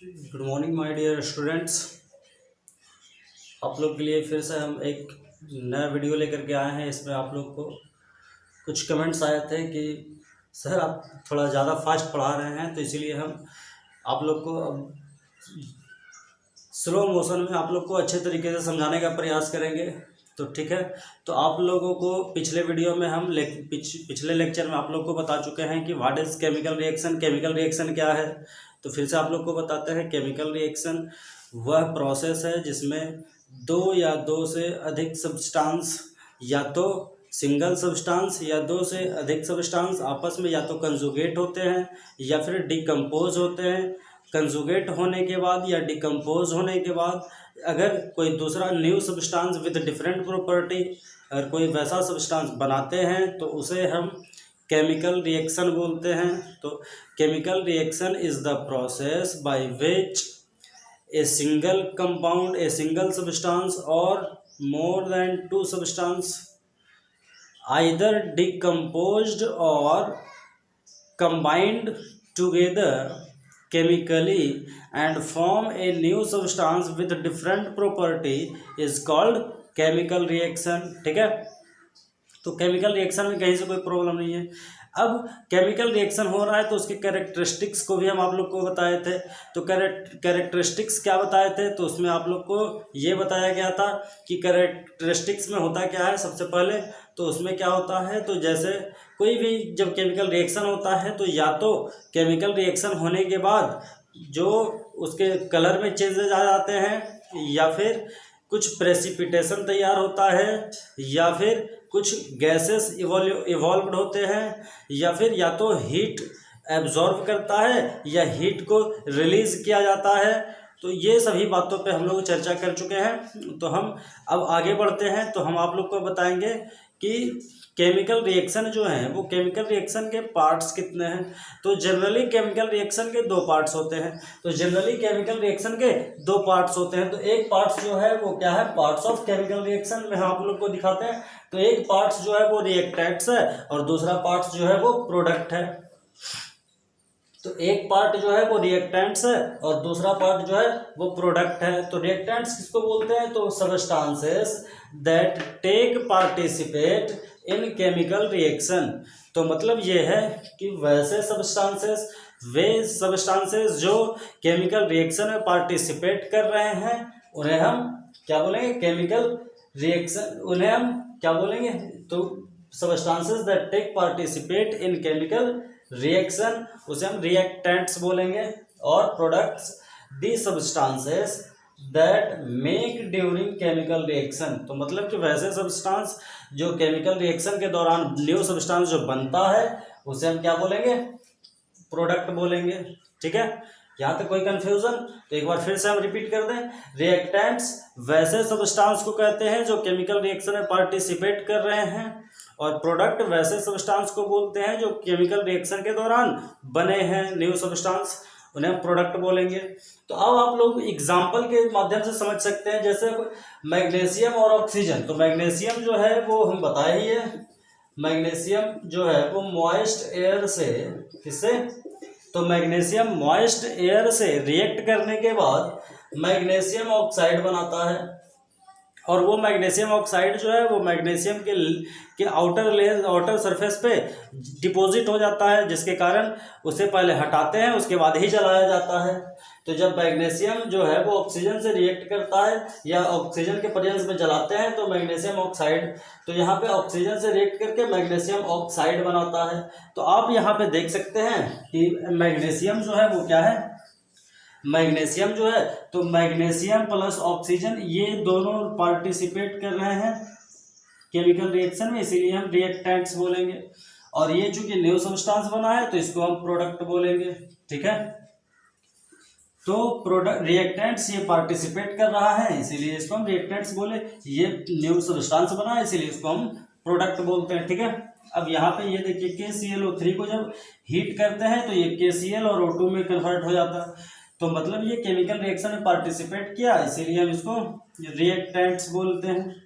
Good morning my dear students. आप लोग के लिए फिर से हम एक नया वीडियो लेकर के आए हैं। इसमें आप लोग को कुछ कमेंट्स आए थे कि सर आप थोड़ा ज़्यादा फास्ट पढ़ा रहे हैं, तो इसीलिए हम आप लोग को अब स्लो मोशन में आप लोग को अच्छे तरीके से समझाने का प्रयास करेंगे। तो ठीक है, तो आप लोगों को पिछले वीडियो में हम पिछले लेक्चर में आप लोग को बता चुके हैं कि what is chemical reaction, chemical reaction क्या है। तो फिर से आप लोग को बताते हैं, केमिकल रिएक्शन वह प्रोसेस है जिसमें दो या दो से अधिक सब्सटेंस, या तो सिंगल सब्सटेंस या दो से अधिक सब्सटेंस आपस में या तो कंजुगेट होते हैं या फिर डिकम्पोज होते हैं। कंजुगेट होने के बाद या डिकम्पोज होने के बाद अगर कोई दूसरा new substance with different property, अगर कोई वैसा सब्सटेंस बनाते हैं तो उसे हम केमिकल रिएक्शन बोलते हैं। तो chemical reaction is the process by which a single compound, a single substance और more than two substance either decomposed or combined together chemically and form a new substance with different property is called chemical reaction। ठीक है, तो chemical reaction में कहीं से कोई problem नहीं है। अब केमिकल रिएक्शन हो रहा है तो उसके कैरेक्टरिस्टिक्स को भी हम आप लोग को बताए थे। तो कैरेक्टरिस्टिक्स क्या बताए थे, तो उसमें आप लोग को ये बताया गया था कि कैरेक्टरिस्टिक्स में होता क्या है। सबसे पहले तो उसमें क्या होता है, तो जैसे कोई भी जब केमिकल रिएक्शन होता है तो या तो केमिकल रिएक्शन होने के बाद जो उसके कलर में चेंजेस आ जाते हैं, या फिर कुछ प्रेसिपिटेशन तैयार होता है, या फिर कुछ गैसेस इवॉल्व्ड होते हैं, या फिर या तो हीट एब्जॉर्ब करता है या हीट को रिलीज किया जाता है। तो ये सभी बातों पे हम लोग चर्चा कर चुके हैं। तो हम अब आगे बढ़ते हैं, तो हम आप लोग को बताएंगे कि केमिकल रिएक्शन जो है वो केमिकल रिएक्शन के पार्ट्स कितने हैं। तो जनरली केमिकल रिएक्शन के दो पार्ट्स होते हैं। तो जनरली केमिकल रिएक्शन के दो पार्ट्स होते हैं। तो एक पार्ट्स जो है वो क्या है, पार्ट्स ऑफ केमिकल रिएक्शन में हम आप लोग को दिखाते हैं। तो एक पार्ट्स जो है वो रिएक्टेंट्स है और दूसरा पार्ट्स जो है वो प्रोडक्ट है। तो एक पार्ट जो है वो रिएक्टेंट्स है और दूसरा पार्ट जो है वो प्रोडक्ट है। तो रिएक्टेंट्स किसको बोलते हैं, तो substances that take participate in chemical reaction. तो मतलब ये है कि वैसे सब्सटेंसेस, वे सब्सटेंसेस जो केमिकल रिएक्शन में पार्टिसिपेट कर रहे हैं उन्हें हम क्या बोलेंगे, केमिकल रिएक्शन, उन्हें हम क्या बोलेंगे, तो substances that take participate in chemical reaction उसे हम रिएक्टेंट्स बोलेंगे। और products the substances that make during chemical reaction. तो मतलब कि वैसे सब्सटेंस जो केमिकल रिएक्शन के दौरान न्यू सब्सटेंस जो बनता है उसे हम क्या बोलेंगे, प्रोडक्ट बोलेंगे। ठीक है, यहाँ तक कोई कंफ्यूजन? तो एक बार फिर से हम रिपीट कर दें, रिएक्टेंट्स वैसे सब्सटेंस को कहते हैं जो केमिकल रिएक्शन में पार्टिसिपेट कर रहे हैं, और प्रोडक्ट वैसे सब्सटेंस को बोलते हैं जो केमिकल रिएक्शन के दौरान बने हैं न्यू सब्सटेंस, उन्हें हम प्रोडक्ट बोलेंगे। तो अब आप लोग एग्जाम्पल के माध्यम से समझ सकते हैं, जैसे मैग्नीशियम और ऑक्सीजन। तो मैग्नीशियम जो है वो हम बताए ही है, मैग्नीशियम जो है वो मॉइस्ट एयर से, किससे, तो मैग्नीशियम मॉइस्ट एयर से रिएक्ट करने के बाद मैग्नीशियम ऑक्साइड बनाता है। और वो मैग्नीशियम ऑक्साइड जो है वो मैग्नीशियम के आउटर सरफेस पे डिपॉजिट हो जाता है, जिसके कारण उसे पहले हटाते हैं उसके बाद ही जलाया जाता है। तो जब मैग्नीशियम जो है वो ऑक्सीजन से रिएक्ट करता है या ऑक्सीजन के प्रेजेंस में जलाते हैं तो मैग्नीशियम ऑक्साइड, तो यहाँ पे ऑक्सीजन से रिएक्ट करके मैग्नीशियम ऑक्साइड बनाता है। तो आप यहाँ पे देख सकते हैं कि मैग्नीशियम जो है वो क्या है, मैग्नीशियम जो है, तो मैग्नीशियम प्लस ऑक्सीजन ये दोनों पार्टिसिपेट कर रहे हैं केमिकल रिएक्शन में, इसीलिए हम रिएक्टेंट्स बोलेंगे। और ये चूंकि न्यू सब्सटेंस बना है तो इसको हम प्रोडक्ट बोलेंगे। ठीक है, तो प्रोडक्ट रिएक्टेंट्स ये पार्टिसिपेट कर रहा है इसीलिए इसको हम रिएक्टेंट्स बोले, ये न्यू सब्सटेंस बना है इसीलिए इसको हम प्रोडक्ट बोलते हैं। ठीक है, अब यहाँ पे ये देखिए KClO3 को जब हीट करते हैं तो ये KCl और O2 में कन्वर्ट हो जाता है। तो मतलब ये केमिकल रिएक्शन में पार्टिसिपेट किया इसीलिए हम इसको रिएक्टेंट्स बोलते हैं।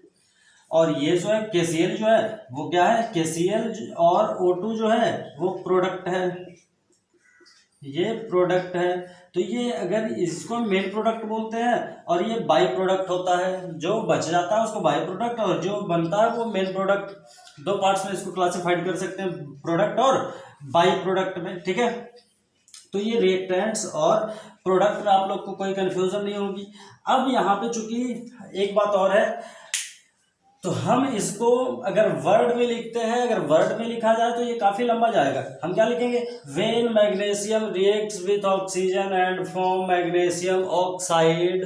और ये जो है KCl जो है वो क्या है, KCl और O2 जो है वो प्रोडक्ट है। ये प्रोडक्ट है। तो ये अगर इसको मेन प्रोडक्ट बोलते हैं और ये बाई प्रोडक्ट होता है, जो बच जाता है उसको बाई प्रोडक्ट और जो बनता है वो मेन प्रोडक्ट। दो पार्ट्स में इसको क्लासिफाइड कर सकते हैं, प्रोडक्ट और बाई प्रोडक्ट में, ठीक है। तो ये रिएक्टेंट्स और प्रोडक्ट में आप लोग को कोई कंफ्यूजन नहीं होगी। अब यहाँ पे चूंकि एक बात और है, तो हम इसको अगर वर्ड में लिखते हैं, अगर वर्ड में लिखा जाए तो ये काफी लंबा जाएगा। हम क्या लिखेंगे, when magnesium reacts with oxygen and form magnesium oxide.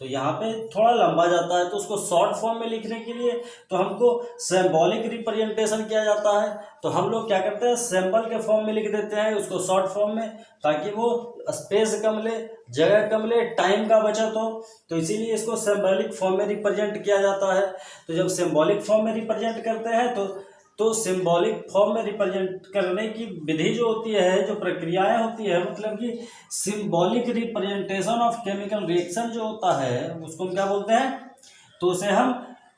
तो यहाँ पे थोड़ा लंबा जाता है, तो उसको शॉर्ट फॉर्म में लिखने के लिए तो हमको सिंबॉलिक रिप्रेजेंटेशन किया जाता है। तो हम लोग क्या करते हैं, सिंबल के फॉर्म में लिख देते हैं उसको शॉर्ट फॉर्म में, ताकि वो स्पेस कम ले, जगह कम ले, टाइम का बचत हो। तो इसीलिए इसको सिंबॉलिक फॉर्म में रिप्रेजेंट किया जाता है। तो जब सिंबॉलिक फॉर्म में रिप्रेजेंट करते हैं तो सिंबॉलिक फॉर्म में रिप्रेजेंट करने की विधि जो होती है, जो प्रक्रियाएं होती है, मतलब कि symbolic representation of chemical reaction जो होता है उसको हम क्या बोलते हैं, तो उसे हम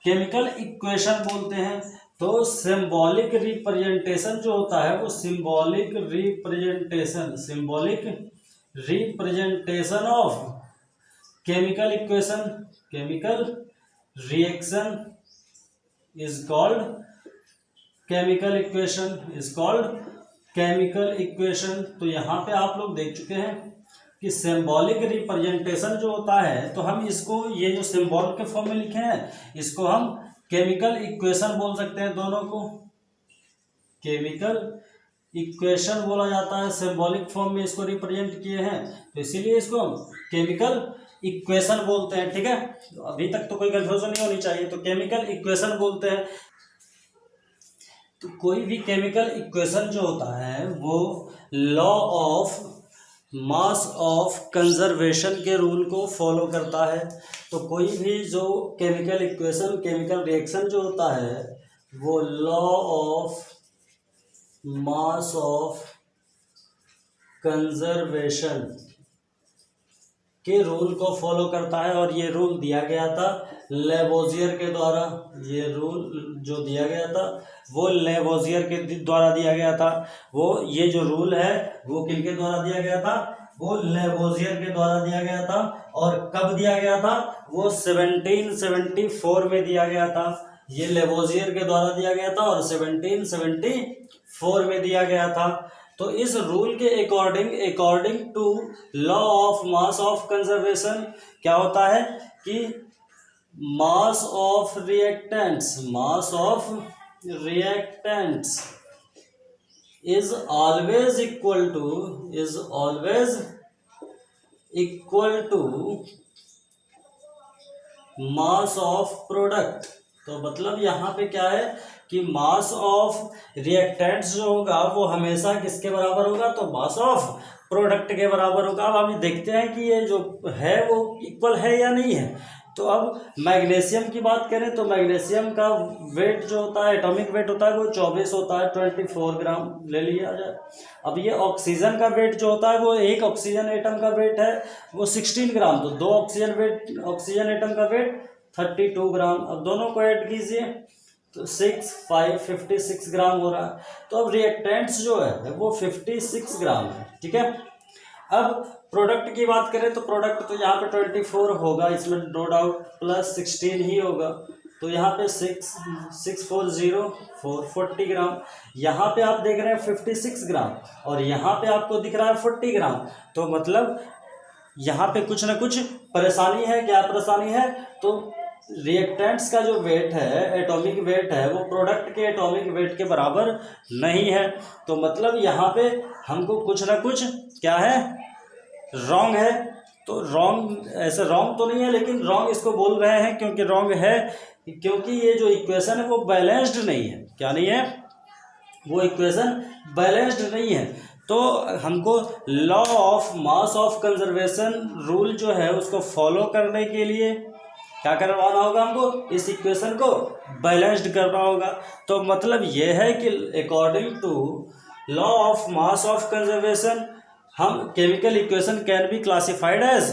केमिकल इक्वेशन बोलते हैं। तो सिंबॉलिक रिप्रेजेंटेशन जो होता है वो symbolic representation of chemical equation, chemical reaction is called chemical equation. तो यहाँ पे आप लोग देख चुके हैं कि सिंबॉलिक रिप्रेजेंटेशन जो होता है, तो हम इसको, ये जो सिंबल के फॉर्म में लिखे हैं इसको हम केमिकल इक्वेशन बोल सकते हैं। दोनों को केमिकल इक्वेशन बोला जाता है, सिंबॉलिक फॉर्म में इसको रिप्रेजेंट किए हैं, तो इसीलिए इसको हम केमिकल इक्वेशन बोलते हैं, ठीक है। तो अभी तक तो कोई कंफ्यूजन नहीं होनी चाहिए, तो केमिकल इक्वेशन बोलते हैं। तो कोई भी केमिकल इक्वेशन जो होता है वो law of mass of conservation के रूल को फॉलो करता है। तो कोई भी जो केमिकल इक्वेशन, केमिकल रिएक्शन जो होता है वो law of mass of conservation के रूल को फॉलो करता है। और ये रूल दिया गया था लेवोजियर के द्वारा। ये रूल जो दिया गया था वो लेवोजियर के द्वारा दिया गया था। ये जो रूल है वो किनके द्वारा दिया गया था, वो लेवोजियर के द्वारा दिया गया था। और कब दिया गया था, वो 1774 में दिया गया था। ये लेवोजियर के द्वारा दिया गया था और 1774 में दिया गया था। तो इस रूल के according to law of mass of conservation क्या होता है कि mass of reactants is always equal to mass of product. तो मतलब यहाँ पे क्या है कि मास ऑफ रिएक्टेंट्स जो होगा वो हमेशा किसके बराबर होगा, तो मास ऑफ प्रोडक्ट के बराबर होगा। अब हम देखते हैं कि ये जो है वो इक्वल है या नहीं है। तो अब मैग्नीशियम की बात करें तो मैग्नीशियम का वेट जो होता है, एटॉमिक वेट होता है वो 24 होता है, 24 ग्राम ले लिया जाए। अब ये ऑक्सीजन का वेट जो होता है वो एक ऑक्सीजन एटम का वेट है वो 16 ग्राम। तो दो ऑक्सीजन एटम का वेट 32 ग्राम। अब दोनों को ऐड कीजिए तो 56 ग्राम हो रहा है। तो अब रिएक्टेंट्स जो है वो 56 ग्राम है, ठीक है। अब प्रोडक्ट की बात करें तो प्रोडक्ट तो यहाँ पे 24 होगा, इसमें नो डाउट, प्लस 16 ही होगा। तो यहाँ पे 40 ग्राम। यहाँ पे आप देख रहे हैं 56 ग्राम और यहाँ पे आपको दिख रहा है 40 ग्राम। तो मतलब यहाँ पे कुछ ना कुछ परेशानी है। क्या परेशानी है, तो रिएक्टेंट्स का जो वेट है, एटॉमिक वेट है, वो प्रोडक्ट के एटॉमिक वेट के बराबर नहीं है। तो मतलब यहाँ पे हमको कुछ ना कुछ क्या है, रॉन्ग है। तो रॉन्ग, ऐसे रॉन्ग तो नहीं है लेकिन रॉन्ग इसको बोल रहे हैं क्योंकि रॉन्ग है, क्योंकि ये जो इक्वेशन है वो बैलेंस्ड नहीं है। क्या नहीं है, वो इक्वेशन बैलेंस्ड नहीं है। तो हमको law of mass of conservation rule जो है उसको फॉलो करने के लिए क्या करवाना होगा, हमको इस इक्वेशन को बैलेंस्ड करना होगा। तो मतलब ये है कि according to law of mass of conservation हम chemical equation can be classified as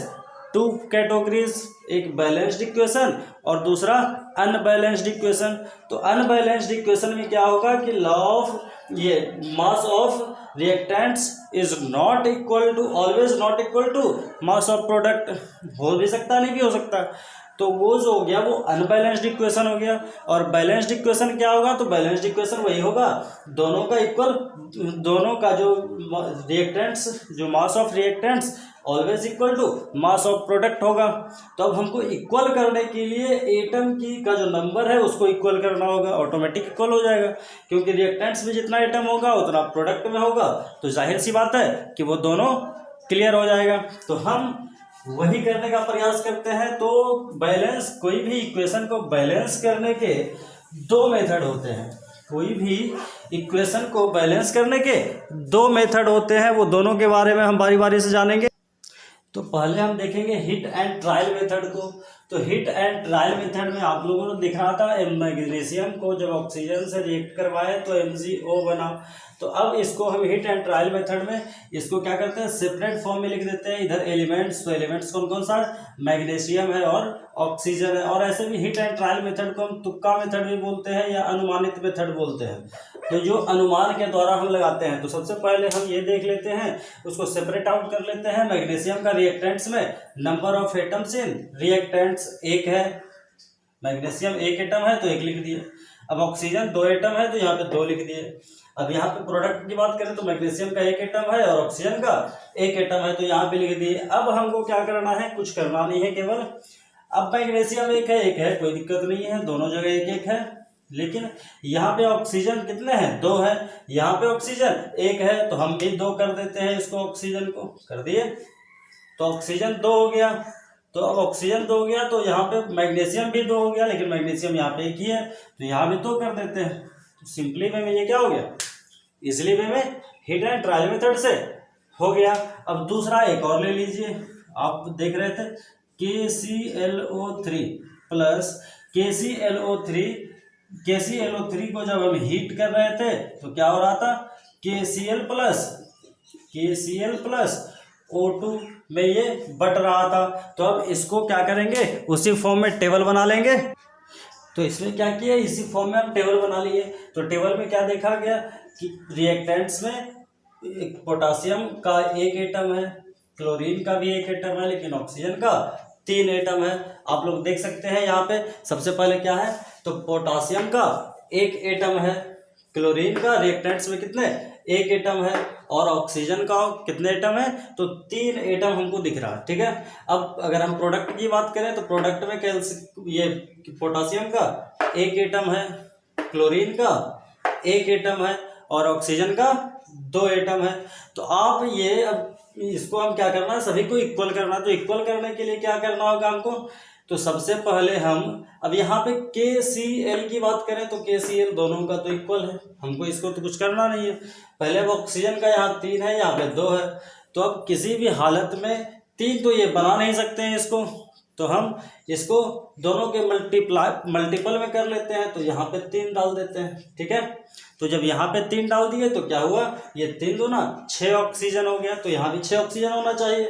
2 categories, एक बैलेंस्ड इक्वेशन और दूसरा अनबैलेंस्ड इक्वेशन। तो अनबैलेंस्ड इक्वेशन में क्या होगा कि लॉ ऑफ ये mass of reactants is not equal to, always not equal to mass of product. हो भी सकता नहीं भी हो सकता। तो वो जो हो गया वो अनबैलेंस्ड इक्वेशन हो गया। और बैलेंस्ड इक्वेशन क्या होगा, तो बैलेंस्ड इक्वेशन वही होगा दोनों का इक्वल, दोनों का जो रिएक्टेंट्स, जो mass of reactants always equal to mass of product होगा। तो अब हमको इक्वल करने के लिए एटम की का जो नंबर है उसको इक्वल करना होगा, ऑटोमेटिक इक्वल हो जाएगा, क्योंकि रिएक्टेंट्स में जितना एटम होगा उतना प्रोडक्ट में होगा, तो जाहिर सी बात है कि वो दोनों क्लियर हो जाएगा। तो हम वही करने का प्रयास करते हैं। तो बैलेंस, कोई भी इक्वेशन को बैलेंस करने के दो मेथड होते हैं, कोई भी इक्वेशन को बैलेंस करने के दो मेथड होते हैं, वो दोनों के बारे में हम बारी बारी से जानेंगे। तो पहले हम देखेंगे हिट एंड ट्रायल मेथड को। तो हिट एंड ट्रायल मेथड में आप लोगों को दिख रहा था मैग्नीशियम को जब ऑक्सीजन से रिएक्ट करवाए तो MgO बना। तो अब इसको हम हिट एंड ट्रायल मेथड में इसको क्या करते हैं, सेपरेट फॉर्म में लिख देते हैं। इधर एलिमेंट्स, तो एलिमेंट्स कौन कौन सा, मैग्नीशियम है और ऑक्सीजन है। और ऐसे भी हिट एंड ट्रायल मेथड को हम तुक्का मेथड भी बोलते हैं या अनुमानित मेथड बोलते हैं। तो जो अनुमान के द्वारा हम लगाते हैं, तो सबसे पहले हम ये देख लेते हैं, उसको सेपरेट आउट कर लेते हैं। मैग्नीशियम का रिएक्टेंट्स में number of atoms in reactants 1 है, मैग्नीशियम 1 एटम है तो 1 लिख दिए। अब ऑक्सीजन 2 एटम है तो यहाँ पे 2 लिख दिए। अब यहाँ पे प्रोडक्ट की बात करें तो मैग्नीशियम का 1 एटम है और ऑक्सीजन का 1 एटम है तो यहाँ पे लिख दिए। अब हमको क्या करना है, कुछ करना नहीं है केवल। अब मैग्नीशियम 1 है, कोई दिक्कत नहीं है, दोनों जगह 1 है। लेकिन यहाँ पे ऑक्सीजन कितने हैं, 2 है। यहाँ पे ऑक्सीजन 1 है तो हम भी 2 कर देते हैं, इसको ऑक्सीजन को कर दिए तो ऑक्सीजन 2 हो गया। तो अब ऑक्सीजन 2 हो गया तो यहाँ पे मैग्नीशियम भी 2 हो गया, लेकिन मैग्नीशियम यहाँ पे 1 ही है तो यहाँ भी 2 कर देते हैं। तो सिंपली वे में ये क्या हो गया, इजिली वे में हिट एंड ट्रायल मेथड से हो गया। अब दूसरा एक और ले लीजिए, आप देख रहे थे KClO3 प्लस KClO3 को जब हम हीट कर रहे थे तो क्या हो रहा था, KCl प्लस O2 में ये बट रहा था। तो अब इसको क्या करेंगे, उसी फॉर्म में टेबल बना लेंगे। तो इसमें क्या किया, इसी फॉर्म में हम टेबल बना लिए। तो टेबल में क्या देखा गया कि रिएक्टेंट्स में पोटासियम का 1 एटम है, क्लोरीन का भी 1 एटम है, लेकिन ऑक्सीजन का 3 एटम है। आप लोग देख सकते हैं यहाँ पे सबसे पहले क्या है, तो पोटासियम का 1 एटम है, क्लोरीन का रिएक्टेंट्स में कितने 1 एटम है, और ऑक्सीजन का कितने एटम है, तो 3 एटम हमको दिख रहा है। ठीक है। अब अगर हम प्रोडक्ट की बात करें तो प्रोडक्ट में ये पोटासियम का 1 एटम है, क्लोरीन का 1 एटम है और ऑक्सीजन का 2 एटम है। तो आप ये अब इसको हम क्या करना है, सभी को इक्वल करना है। तो इक्वल करने के लिए क्या करना होगा हमको, तो सबसे पहले हम अब यहाँ पे KCl की बात करें तो KCl दोनों का तो इक्वल है, हमको इसको तो कुछ करना नहीं है। पहले अब ऑक्सीजन का यहाँ 3 है, यहाँ पे 2 है, तो अब किसी भी हालत में 3 तो ये बना नहीं सकते हैं इसको, तो हम इसको दोनों के मल्टीपल में कर लेते हैं। तो यहाँ पे 3 डाल देते हैं। ठीक है। तो जब यहाँ पे 3 डाल दिए तो क्या हुआ, ये 3 दूना 6 ऑक्सीजन हो गया, तो यहाँ भी 6 ऑक्सीजन होना चाहिए,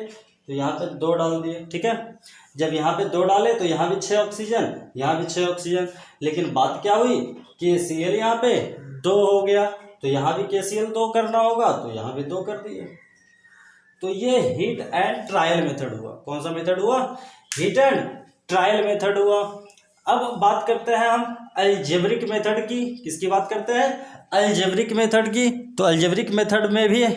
तो यहाँ पे 2 डाल दिए। ठीक है। जब यहाँ पे 2 डाले तो यहाँ भी 6 ऑक्सीजन, यहाँ भी 6 ऑक्सीजन, लेकिन बात क्या हुई, KCl यहाँ पे 2 हो गया, तो यहाँ भी KCl 2 करना होगा, तो यहाँ भी 2 कर दिए। तो ये हिट एंड ट्रायल मेथड हुआ। कौन सा मेथड हुआ, हिट एंड ट्रायल मेथड हुआ। अब बात करते हैं हम अलजेब्रिक मेथड की। किसकी बात करते हैं, अलजेब्रिक मेथड की। तो अलजेब्रिक मेथड में भी,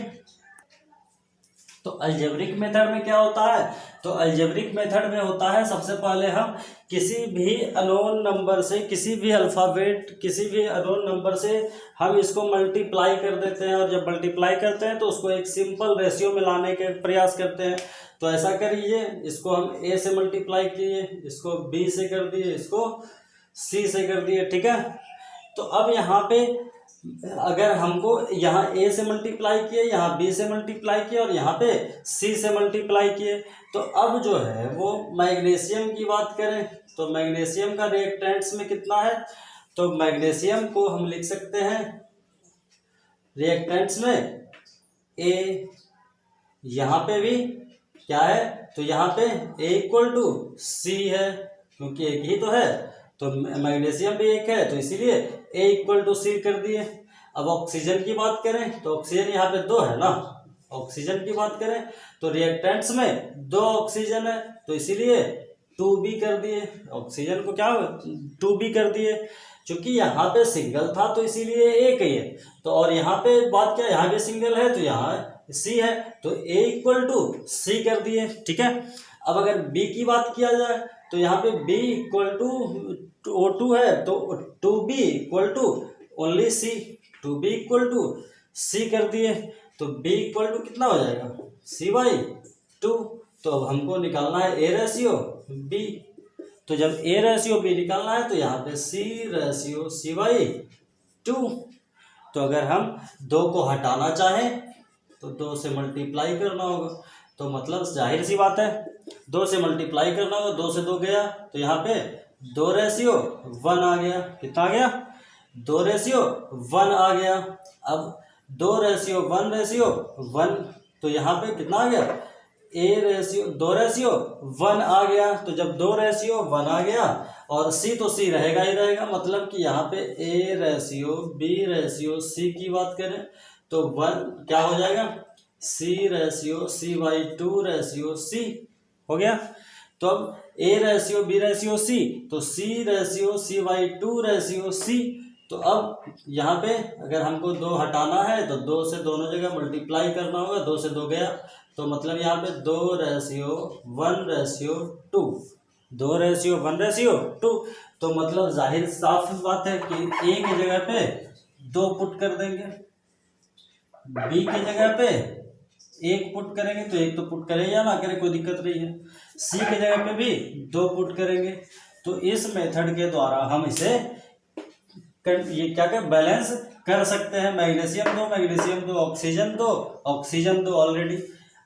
तो अलजेब्रिक मेथड में क्या होता है, तो अलजेब्रिक मेथड में होता है सबसे पहले हम किसी भी अनोन नंबर से, किसी भी अल्फ़ाबेट, किसी भी अनोन नंबर से हम इसको मल्टीप्लाई कर देते हैं, और जब मल्टीप्लाई करते हैं तो उसको एक सिंपल रेशियो में लाने के प्रयास करते हैं। तो ऐसा करिए, इसको हम A से मल्टीप्लाई किए, इसको B से कर दिए, इसको C से कर दिए। ठीक है। तो अब यहाँ पे अगर हमको यहाँ A से मल्टीप्लाई किए, यहाँ B से मल्टीप्लाई किए और यहाँ पे C से मल्टीप्लाई किए, तो अब जो है वो मैग्नीशियम की बात करें तो मैग्नीशियम का रिएक्टेंट्स में कितना है, तो मैग्नीशियम को हम लिख सकते हैं रिएक्टेंट्स में A, यहाँ पे भी क्या है, तो यहाँ पे A = C है, क्योंकि एक ही तो है, तो मैग्नीशियम भी 1 है, तो इसीलिए A = C कर दिए। अब ऑक्सीजन की बात करें तो ऑक्सीजन यहाँ पे 2 है ना, ऑक्सीजन की बात करें तो रिएक्टेंट्स में 2 ऑक्सीजन है, तो इसीलिए 2B कर दिए, ऑक्सीजन को क्या 2B कर दिए। क्योंकि यहाँ पे सिंगल था तो इसीलिए एक ही है, तो और यहाँ पे बात क्या, यहाँ पे सिंगल है तो यहाँ C है, तो A इक्वल टू C कर दिए, ठीक है। अब अगर B की बात किया जाए तो यहाँ पे B इक्वल टू O2 है, तो 2B equal to only C, 2B equal to C कर दिए, तो B इक्वल टू कितना हो जाएगा C/2। तो अब हमको निकालना है A रेशियो B, तो जब A रेशियो B निकालना है तो यहाँ पे C रेशियो C/2। तो अगर हम 2 को हटाना चाहें तो 2 से मल्टीप्लाई करना होगा, तो मतलब जाहिर सी बात है 2 से मल्टीप्लाई करना होगा, 2 से 2 गया तो यहाँ पे 2:1 आ गया, कितना आ गया 2:1 आ गया। अब 2:1:1 तो यहाँ पे कितना आ गया 2:1 आ गया, तो जब 2:1 आ गया और C तो C रहेगा ही रहेगा, मतलब कि यहाँ पे A/B/C की बात करें तो 1 क्या हो जाएगा C/C/2/C हो गया। तो अब A/B/C तो C/C/2/C, तो अब यहाँ पे अगर हमको 2 हटाना है तो 2 से दोनों जगह मल्टीप्लाई करना होगा, 2 से 2 गया तो मतलब यहाँ पे 2:1:2, 2:1:2, तो मतलब जाहिर साफ बात है कि A की जगह पे 2 पुट कर देंगे, B की जगह पे 1 पुट करेंगे, तो 1 तो पुट करे या ना करे कोई दिक्कत नहीं है, C की जगह पे भी 2 पुट करेंगे। तो इस मेथड के द्वारा हम इसे ये क्या क्या बैलेंस कर सकते हैं, मैग्नीशियम दो ऑक्सीजन दो ऑलरेडी।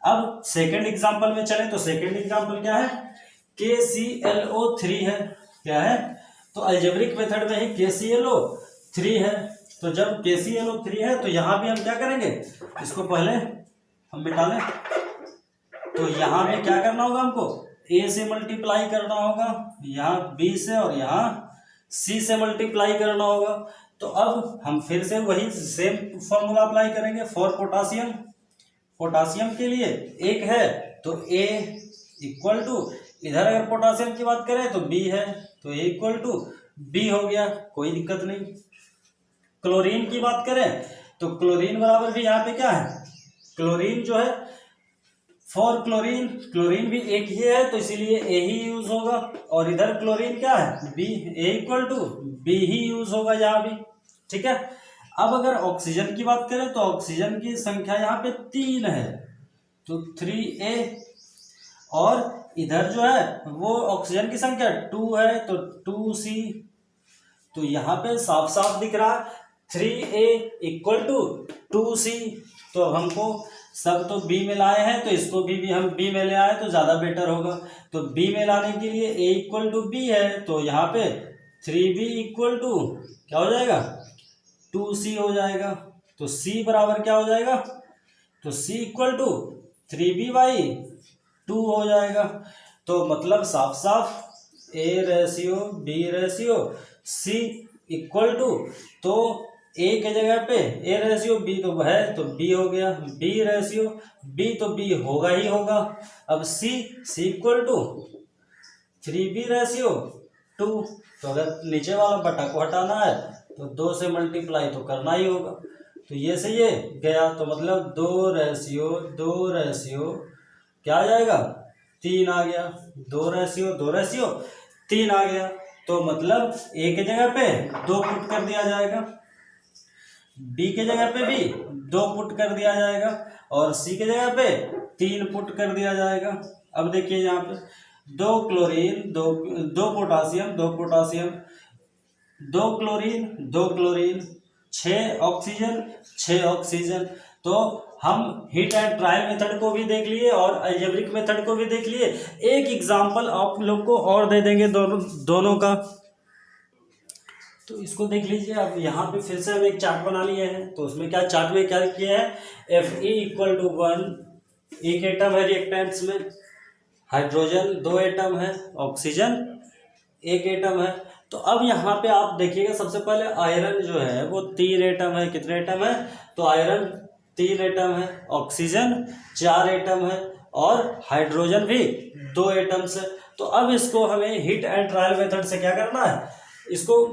अब सेकंड एग्जांपल में चले तो सेकंड एग्जांपल क्या है KClO3 है, क्या है तो अलजेब्रिक मेथड में ही KClO3 है। तो जब KClO3 है तो यहाँ भी हम क्या करेंगे, इसको पहले हम मिटा लें, तो यहाँ भी क्या करना होगा हमको A से मल्टीप्लाई करना होगा, यहाँ B से और यहाँ C से मल्टीप्लाई करना होगा। तो अब हम फिर से वही सेम फॉर्मूला अप्लाई करेंगे फॉर पोटासियम। पोटासियम के लिए 1 है तो A इक्वल टू, इधर अगर पोटासियम की बात करें तो B है तो A इक्वल टू B हो गया, कोई दिक्कत नहीं। क्लोरीन की बात करें तो क्लोरीन बराबर भी यहाँ पे क्या है, क्लोरीन जो है फॉर क्लोरीन भी एक ही है तो इसीलिए A ही यूज होगा, और इधर क्लोरीन क्या है B, A equal to B ही यूज होगा यहाँ भी, ठीक है। अब अगर ऑक्सीजन की बात करें तो ऑक्सीजन की संख्या यहाँ पे 3 है तो 3A, और इधर जो है वो ऑक्सीजन की संख्या 2 है तो 2C। तो यहाँ पे साफ साफ दिख रहा है 3A इक्वल टू 2C। तो अब हमको सब तो B में लाए हैं तो इसको भी हम B में ले आए तो ज़्यादा बेटर होगा। तो B में लाने के लिए A इक्वल टू B है तो यहाँ पे 3B इक्वल टू क्या हो जाएगा 2C हो जाएगा। तो C बराबर क्या हो जाएगा, तो C इक्वल टू 3B/2 हो जाएगा। तो मतलब साफ साफ A ratio B ratio C equal to, तो A के जगह पे A रेशियो B तो है तो B हो गया, B रेशियो B तो B होगा ही होगा। अब C equal to 3B ratio 2, तो अगर नीचे वाला बटा को हटाना है तो 2 से मल्टीप्लाई तो करना ही होगा, तो ये से ये गया तो मतलब 2 रेशियो क्या आ जाएगा 3 आ गया, 2 रेशियो 3 आ गया। तो मतलब A के जगह पे 2 पुट कर दिया जाएगा, B के जगह पे भी 2 पुट कर दिया जाएगा, और C के जगह पे 3 पुट कर दिया जाएगा। अब देखिए यहाँ पे 2 क्लोरीन 2 पोटासियम 2 क्लोरीन 6 ऑक्सीजन। तो हम हीट एंड ट्रायल मेथड को भी देख लिए और अलजेब्रिक मेथड को भी देख लिए। एक एग्जांपल आप लोग को और दे देंगे दोनों का, तो इसको देख लीजिए। अब यहाँ पे फिर से हम एक चार्ट बना लिए हैं, तो उसमें क्या चार्ट में क्या किया है Fe इक्वल टू 1, एक एटम है रिएक्टेंट्स में, हाइड्रोजन 2 एटम है, ऑक्सीजन 1 एटम है। तो अब यहाँ पे आप देखिएगा, सबसे पहले आयरन जो है वो 3 एटम है। कितने एटम है? तो आयरन 3 एटम है, ऑक्सीजन 4 एटम है और हाइड्रोजन भी 2 एटम्स है। तो अब इसको हमें हिट एंड ट्रायल मेथड से क्या करना है, इसको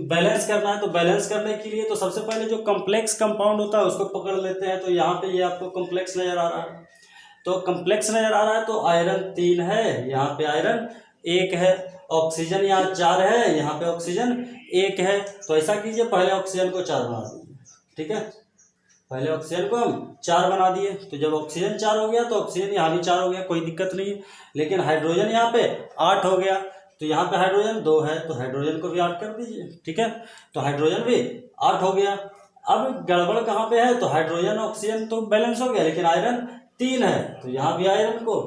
बैलेंस करना है। तो बैलेंस करने के लिए तो सबसे पहले जो कम्प्लेक्स कंपाउंड होता है उसको पकड़ लेते हैं। तो यहाँ पे ये आपको कम्प्लेक्स नजर आ रहा है, तो कम्प्लेक्स नजर आ रहा है। तो आयरन 3 है, यहाँ पे आयरन 1 है, ऑक्सीजन यहाँ 4 है, यहाँ पे ऑक्सीजन 1 है। तो ऐसा कीजिए, पहले ऑक्सीजन को 4 बना दीजिए, ठीक है। पहले ऑक्सीजन को हम 4 बना दिए। तो जब ऑक्सीजन 4 हो गया तो ऑक्सीजन यहाँ भी 4 हो गया, कोई दिक्कत नहीं है। लेकिन हाइड्रोजन यहाँ पे 8 हो गया, तो यहाँ पे हाइड्रोजन 2 है, तो हाइड्रोजन को भी 8 कर दीजिए, ठीक है। तो हाइड्रोजन भी 8 हो गया। अब गड़बड़ कहाँ पे है? तो हाइड्रोजन ऑक्सीजन तो बैलेंस हो गया, लेकिन आयरन 3 है, तो यहाँ भी आयरन को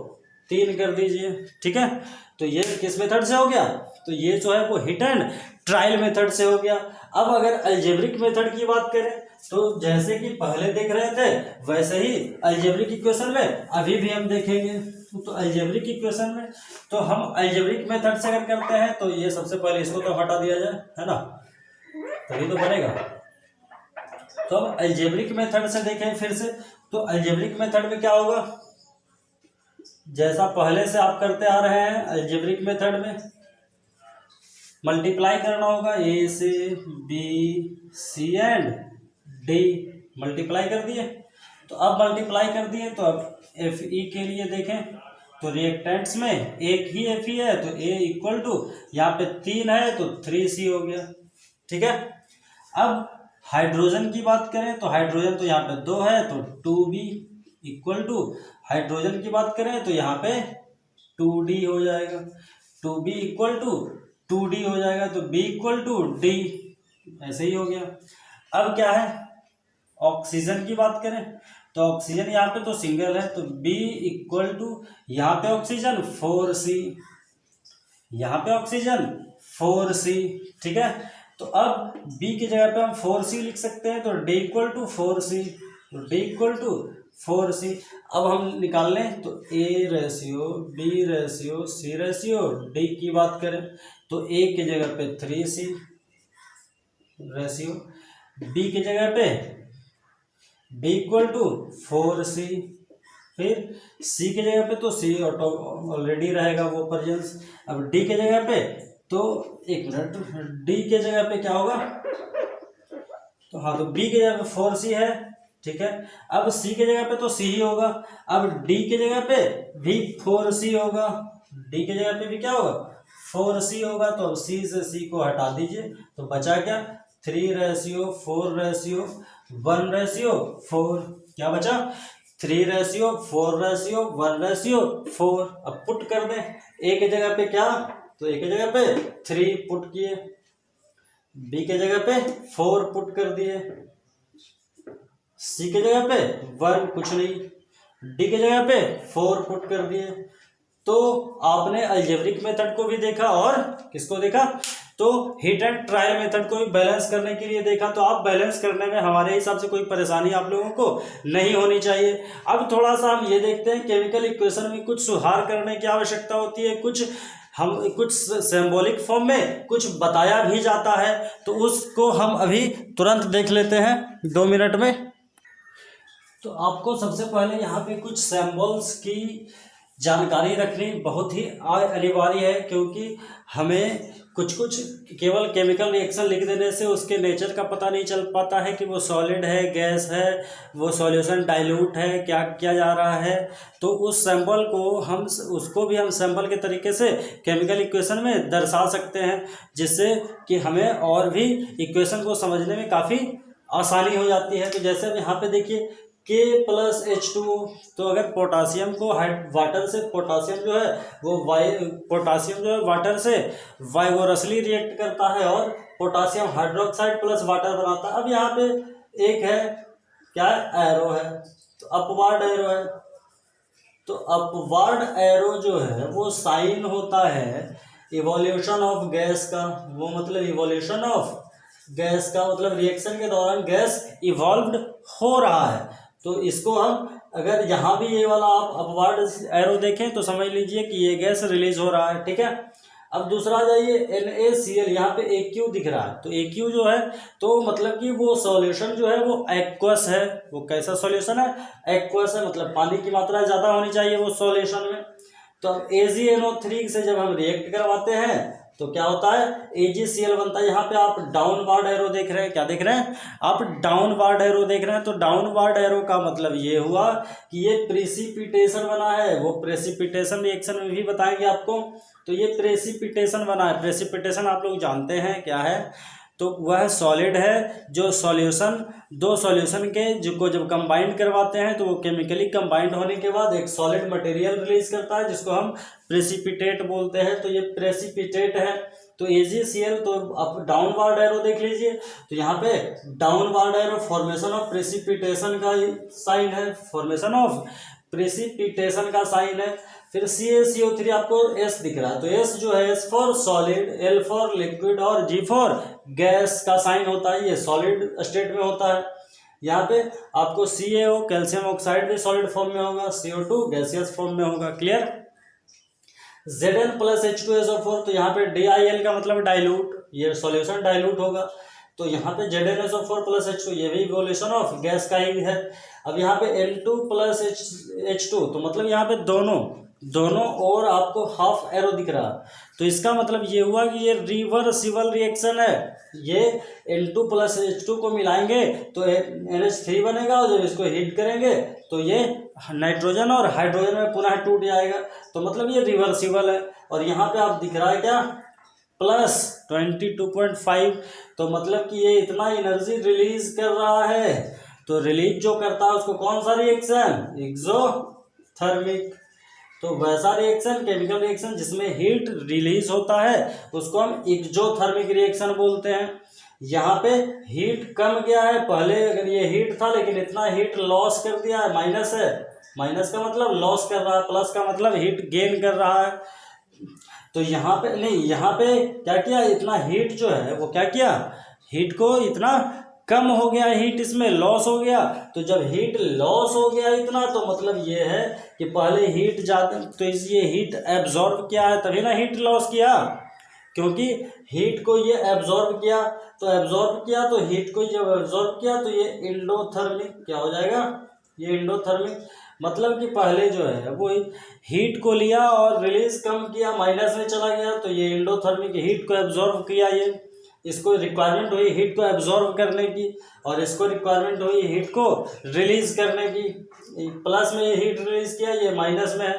3 कर दीजिए, ठीक है। तो ये किस मेथड से हो गया? तो ये जो है वो हिट एंड ट्रायल मेथड से हो गया। अब अगर अलजेब्रिक मेथड की बात करें तो जैसे कि पहले देख रहे थे वैसे ही अलजेब्रिक इक्वेशन में अभी भी हम देखेंगे। तो अलजेब्रिक इक्वेशन में तो हम अलजेब्रिक मेथड से अगर करते हैं तो ये सबसे पहले इसको तो हटा दिया जाए, है ना, तभी तो बनेगा। तो अब अलजेब्रिक मेथड से देखें फिर से, तो अलजेब्रिक मेथड में क्या होगा, जैसा पहले से आप करते आ रहे हैं अलजेब्रिक मेथड में मल्टीप्लाई करना होगा, ए से B C and D multiply कर दिए। तो अब मल्टीप्लाई कर दिए तो अब एफ ई के लिए देखें तो रिएक्टेंट्स में एक ही एफ ई है, तो ए इक्वल टू यहाँ पे 3 है तो 3C हो गया, ठीक है। अब हाइड्रोजन की बात करें तो हाइड्रोजन तो यहाँ पे 2 है तो 2B इक्वल टू, हाइड्रोजन की बात करें तो यहाँ पे 2D हो जाएगा, 2B इक्वल टू 2D हो जाएगा, तो B इक्वल टू D, ऐसे ही हो गया। अब क्या है, ऑक्सीजन की बात करें तो ऑक्सीजन यहाँ पे तो सिंगल है, तो B इक्वल टू यहाँ पे ऑक्सीजन 4C, यहाँ पे ऑक्सीजन 4C, ठीक है। तो अब B की जगह पे हम 4C लिख सकते हैं, तो D इक्वल टू 4C, तो D इक्वल टू 4C। अब हम निकाल लें तो A ratio, B ratio, C ratio, D की बात करें तो A की जगह पे 3C रेशियो, B की जगह पे B इक्वल टू 4C, फिर C की जगह पे तो C ऑलरेडी रहेगा वो प्रेजेंस। अब D की जगह पे तो एक मिनट, D की जगह पे क्या होगा, तो हाँ, तो B की जगह पे 4C है, ठीक है। अब C की जगह पे तो C ही होगा, अब D की जगह पे भी 4C होगा, D की जगह पे भी क्या होगा, 4C होगा। तो अब C से C को हटा दीजिए तो बचा क्या, 3 रेशियो 4 रेशियो 1 रेशियो 4, क्या बचा, 3 रेशियो 4 रेशियो 1 रेशियो 4। अब पुट कर दें, A की जगह पे क्या, तो A की जगह पे 3 पुट किए, B की जगह पे 4 पुट कर दिए, C की जगह पे 1 कुछ नहीं, D की जगह पे 4 पुट कर दिए। तो आपने अलजेब्रिक मेथड को भी देखा और किसको देखा, तो हिट एंड ट्रायल मेथड को भी बैलेंस करने के लिए देखा। तो आप बैलेंस करने में हमारे हिसाब से कोई परेशानी आप लोगों को नहीं होनी चाहिए। अब थोड़ा सा हम ये देखते हैं केमिकल इक्वेशन में कुछ सुधार करने की आवश्यकता होती है, कुछ सिंबॉलिक फॉर्म में कुछ बताया भी जाता है, तो उसको हम अभी तुरंत देख लेते हैं 2 मिनट में। तो आपको सबसे पहले यहाँ पे कुछ सिंबल्स की जानकारी रखनी बहुत ही अनिवार्य है, क्योंकि हमें कुछ केवल केमिकल रिएक्शन लिख देने से उसके नेचर का पता नहीं चल पाता है कि वो सॉलिड है, गैस है, वो सॉल्यूशन डाइल्यूट है, क्या किया जा रहा है। तो उस सैंपल को उसको भी हम सैंपल के तरीके से केमिकल इक्वेशन में दर्शा सकते हैं, जिससे कि हमें और भी इक्वेशन को समझने में काफ़ी आसानी हो जाती है। तो जैसे अब यहाँ पे देखिए K+H2O, तो अगर पोटासियम को वाटर से, पोटासियम जो है वाटर से वाइगोरसली रिएक्ट करता है और पोटासियम हाइड्रोक्साइड प्लस वाटर बनाता है। अब यहाँ पे एक है क्या, एरो है, तो अपवार्ड एरो है। तो अपवार्ड एरो जो है वो साइन होता है इवोल्यूशन ऑफ गैस का, वो मतलब इवोल्यूशन ऑफ गैस का मतलब रिएक्शन के दौरान गैस इवॉल्व्ड हो रहा है। तो इसको हम अगर यहाँ भी ये वाला आप अपवार्ड एरो देखें तो समझ लीजिए कि ये गैस रिलीज हो रहा है, ठीक है। अब दूसरा आ जाइए NaCl, यहाँ पे AQ दिख रहा है, तो AQ जो है तो मतलब कि वो सॉल्यूशन जो है वो एक्वस है। वो कैसा सॉल्यूशन है? एक्वस है, मतलब पानी की मात्रा ज़्यादा होनी चाहिए वो सॉल्यूशन में। तो अब AgNO3 से जब हम रिएक्ट करवाते हैं तो क्या होता है? AgCl बनता है। यहाँ पे आप डाउनवर्ड एरो देख रहे हैं, क्या देख रहे हैं आप? डाउनवर्ड एरो देख रहे हैं। तो डाउनवर्ड एरो का मतलब ये हुआ कि ये प्रेसिपिटेशन बना है। वो प्रेसिपिटेशन रिएक्शन में भी बताएंगे आपको। तो ये प्रेसिपिटेशन बना है। प्रेसिपिटेशन आप लोग जानते हैं क्या है? तो वह सॉलिड है जो सॉल्यूशन, दो सॉल्यूशन के जिसको जब कंबाइंड करवाते हैं तो वो केमिकली कंबाइंड होने के बाद एक सॉलिड मटेरियल रिलीज करता है जिसको हम प्रेसिपिटेट बोलते हैं। तो ये प्रेसिपिटेट है। तो AgCl, तो आप डाउनवर्ड एरो देख लीजिए। तो यहाँ पे downward arrow formation of precipitation का साइन है, फॉर्मेशन ऑफ प्रेसिपिटेशन का साइन है। फिर CaCO3 आपको S दिख रहा है, तो S जो है S for solid, L for liquid और G फॉर गैस का साइन होता है। ये सॉलिड स्टेट में होता है। यहाँ पे आपको CaO कैल्शियम ऑक्साइड भी सॉलिड फॉर्म में होगा, CO2 गैसियस फॉर्म में होगा। क्लियर? Zn प्लस H2SO4, तो यहाँ पे DIL का मतलब डाइल्यूट, ये सॉल्यूशन डाइल्यूट होगा। तो यहाँ पे ZnSO4 प्लस H2, ये भी इवोल्यूशन ऑफ गैस का ही है। अब यहाँ पे N2 प्लस H2, तो मतलब यहाँ पे दोनों और आपको हाफ एरो दिख रहा। तो इसका मतलब ये हुआ कि ये रिवर्सिबल रिएक्शन है। ये N2 प्लस H2 को मिलाएंगे तो NH3 बनेगा, और जब इसको हीट करेंगे तो ये नाइट्रोजन और हाइड्रोजन में पुनः टूट जाएगा। तो मतलब ये रिवर्सिबल है। और यहाँ पे आप दिख रहा है क्या? प्लस 22.5, तो मतलब कि ये इतना एनर्जी रिलीज कर रहा है। तो रिलीज जो करता है उसको कौन सा रिएक्शन? एक्सोथर्मिक। तो वैसा रिएक्शन, केमिकल रिएक्शन जिसमें हीट रिलीज होता है उसको हम एक्सोथर्मिक रिएक्शन बोलते हैं। यहाँ पे हीट कम गया है, पहले अगर ये हीट था लेकिन इतना हीट लॉस कर दिया है, माइनस है। माइनस का मतलब लॉस कर रहा है, प्लस का मतलब हीट गेन कर रहा है। तो यहाँ पे नहीं, यहाँ पे क्या किया? इतना हीट जो है वो क्या किया? हीट को इतना कम हो गया, हीट इसमें लॉस हो गया। तो जब हीट लॉस हो गया इतना, तो मतलब ये है कि पहले हीट ज़्यादा, तो इसलिए हीट एब्जॉर्ब किया है, तभी ना हीट लॉस किया, क्योंकि हीट को ये एब्जॉर्ब किया। तो एब्जॉर्ब किया, तो हीट को जब एब्जॉर्ब किया तो ये एंडोथर्मिक क्या हो जाएगा? ये एंडोथर्मिक, मतलब कि पहले जो है वो हीट को लिया और रिलीज कम किया, माइनस में चला गया, तो ये एंडोथर्मिक हीट को एब्जॉर्ब किया। ये इसको रिक्वायरमेंट हुई हीट को एब्जॉर्ब करने की, और इसको रिक्वायरमेंट हुई हीट को रिलीज करने की। प्लस में ये हीट रिलीज किया, ये माइनस में है।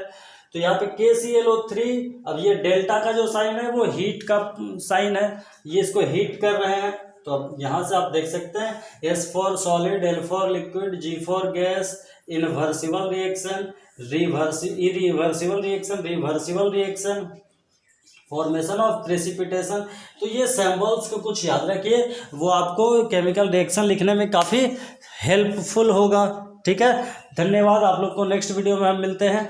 तो यहाँ पे KClO3, अब ये डेल्टा का जो साइन है वो हीट का साइन है, ये इसको हीट कर रहे हैं। तो अब यहाँ से आप देख सकते हैं S for solid, L for liquid, G for gas, inversible reaction, irreversible reaction, reversible reaction, formation of precipitation. तो ये सिंबल्स को कुछ याद रखिए, वो आपको केमिकल रिएक्शन लिखने में काफ़ी हेल्पफुल होगा। ठीक है, धन्यवाद। आप लोग को नेक्स्ट वीडियो में हम मिलते हैं।